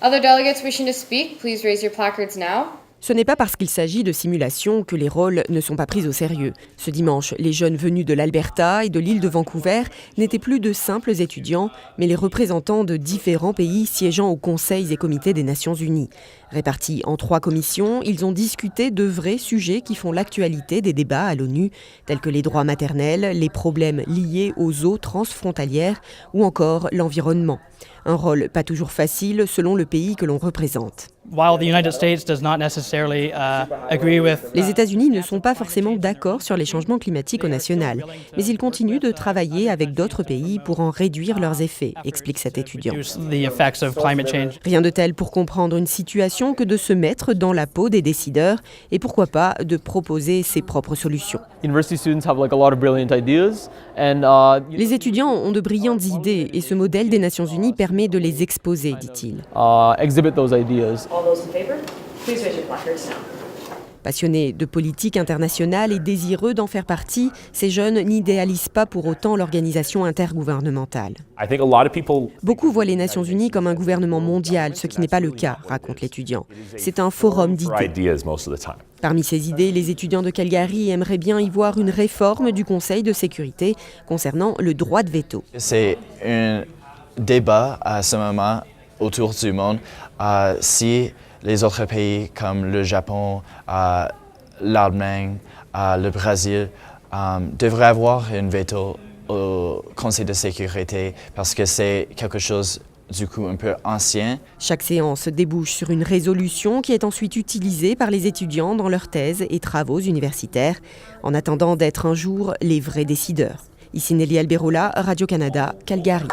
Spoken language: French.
Other delegates wishing to speak, please raise your placards now. Ce n'est pas parce qu'il s'agit de simulation que les rôles ne sont pas pris au sérieux. Ce dimanche, les jeunes venus de l'Alberta et de l'île de Vancouver n'étaient plus de simples étudiants, mais les représentants de différents pays siégeant aux conseils et comités des Nations Unies. Répartis en 3 commissions, ils ont discuté de vrais sujets qui font l'actualité des débats à l'ONU, tels que les droits maternels, les problèmes liés aux eaux transfrontalières ou encore l'environnement. Un rôle pas toujours facile selon le pays que l'on représente. Les États-Unis ne sont pas forcément d'accord sur les changements climatiques au national, mais ils continuent de travailler avec d'autres pays pour en réduire leurs effets, explique cet étudiant. Rien de tel pour comprendre une situation que de se mettre dans la peau des décideurs et pourquoi pas de proposer ses propres solutions. Les étudiants ont de brillantes idées et ce modèle des Nations Unies permet de les exposer, dit-il. Passionnés de politique internationale et désireux d'en faire partie, ces jeunes n'idéalisent pas pour autant l'organisation intergouvernementale. Beaucoup voient les Nations Unies comme un gouvernement mondial, ce qui n'est pas le cas, raconte l'étudiant. C'est un forum d'idées. Parmi ces idées, les étudiants de Calgary aimeraient bien y voir une réforme du Conseil de sécurité concernant le droit de veto. C'est un débat à ce moment autour du monde si les autres pays comme le Japon, l'Allemagne, le Brésil devraient avoir un veto au Conseil de sécurité parce que c'est quelque chose du coup un peu ancien. Chaque séance débouche sur une résolution qui est ensuite utilisée par les étudiants dans leurs thèses et travaux universitaires, en attendant d'être un jour les vrais décideurs. Ici Nelly Alberola, Radio-Canada, Calgary.